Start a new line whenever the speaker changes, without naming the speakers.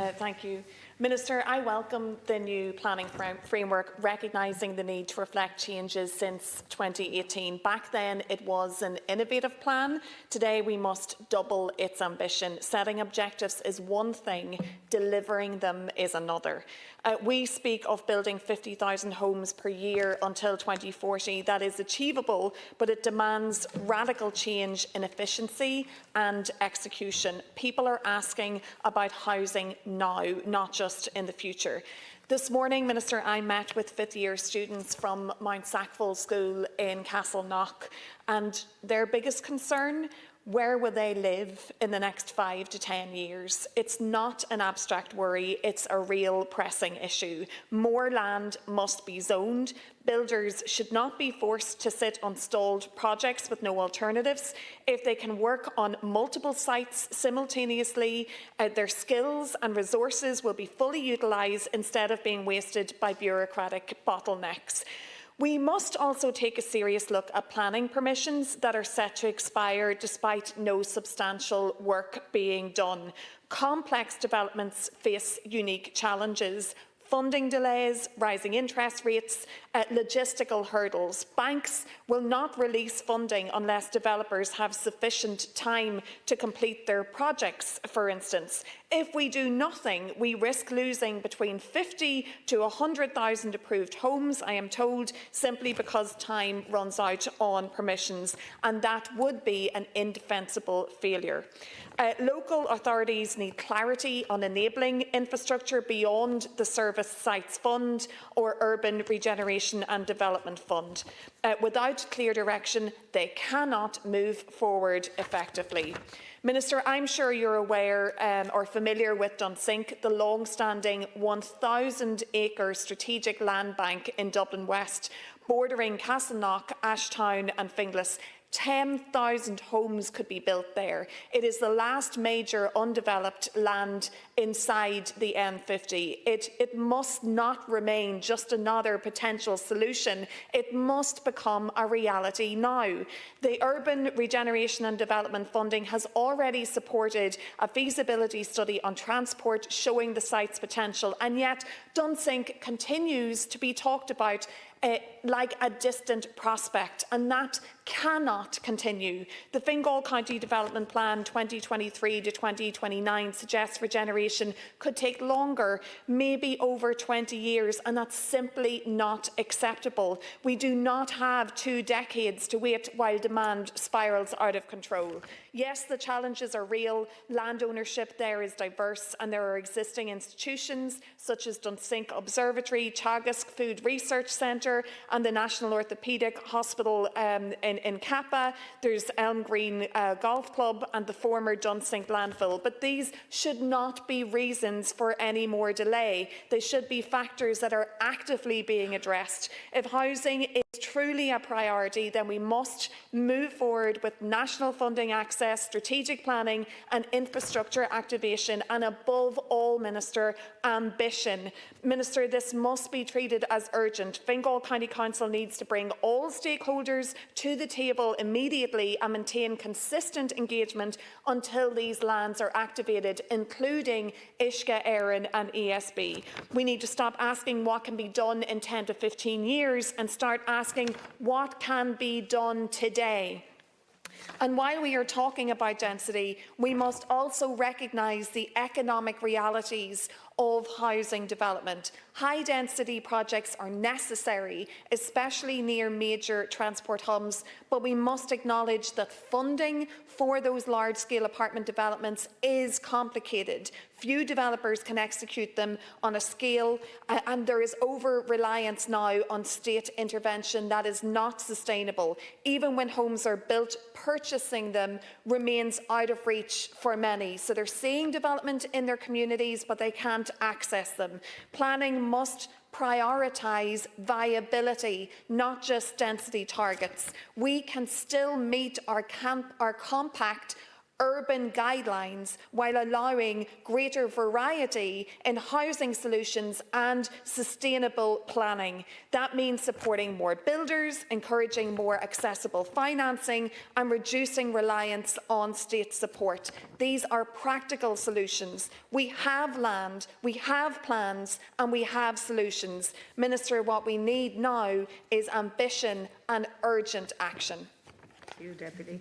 Thank you. Minister, I welcome the new planning framework, recognising the need to reflect changes since 2018. Back then, it was an innovative plan. Today, we must double its ambition. Setting objectives is one thing, delivering them is another. We speak of building 50,000 homes per year until 2040. That is achievable, but it demands radical change in efficiency and execution. People are asking about housing now, not just in the future. This morning, Minister, I met with fifth-year students from Mount Sackville School in Castleknock, and their biggest concern: where will they live in the next 5 to 10 years? It's not an abstract worry, it's a real pressing issue. More land must be zoned. Builders should not be forced to sit on stalled projects with no alternatives. If they can work on multiple sites simultaneously, their skills and resources will be fully utilised instead of being wasted by bureaucratic bottlenecks. We must also take a serious look at planning permissions that are set to expire despite no substantial work being done. Complex developments face unique challenges: funding delays, rising interest rates, logistical hurdles. Banks will not release funding unless developers have sufficient time to complete their projects, for instance. If we do nothing, we risk losing between 50 to 100,000 approved homes, I am told, simply because time runs out on permissions, and that would be an indefensible failure. Local authorities need clarity on enabling infrastructure beyond the Service Sites Fund or Urban Regeneration and Development Fund. Without clear direction, they cannot move forward effectively. Minister, I'm sure you're aware or familiar with Dunsink, the long-standing 1,000-acre strategic land bank in Dublin West, bordering Castleknock, Ashtown and Finglas. 10,000 homes could be built there. It is the last major undeveloped land inside the M50. It must not remain just another potential solution. It must become a reality now. The Urban Regeneration and Development Funding has already supported a feasibility study on transport showing the site's potential, and yet Dunsink continues to be talked about like a distant prospect, and that cannot continue. The Fingal County Development Plan 2023 to 2029 suggests regeneration could take longer, maybe over 20 years, and that's simply not acceptable. We do not have 2 decades to wait while demand spirals out of control. Yes, the challenges are real. Land ownership there is diverse, and there are existing institutions such as Dunsink Observatory, Teagasc Food Research Centre and the National Orthopaedic Hospital in Kappa. There's Elm Green Golf Club and the former Dunsink landfill. But these should not be reasons for any more delay. They should be factors that are actively being addressed. If housing is truly a priority, then we must move forward with national funding access, strategic planning and infrastructure activation, and above all, Minister, ambition. Minister, this must be treated as urgent. Fingal County Council needs to bring all stakeholders to the table immediately and maintain consistent engagement until these lands are activated, including Uisce, Éireann and ESB. We need to stop asking what can be done in 10 to 15 years and start asking what can be done today. And while we are talking about density, we must also recognise the economic realities of housing development. High-density projects are necessary, especially near major transport hubs, but we must acknowledge that funding for those large-scale apartment developments is complicated. Few developers can execute them on a scale, and there is over-reliance now on state intervention that is not sustainable. Even when homes are built, purchasing them remains out of reach for many. So they're seeing development in their communities, but they can't access them. Planning must prioritise viability, not just density targets. We can still meet our compact urban guidelines while allowing greater variety in housing solutions and sustainable planning. That means supporting more builders, encouraging more accessible financing and reducing reliance on state support. These are practical solutions. We have land, we have plans and we have solutions. Minister, what we need now is ambition and urgent action.
Thank you, Deputy.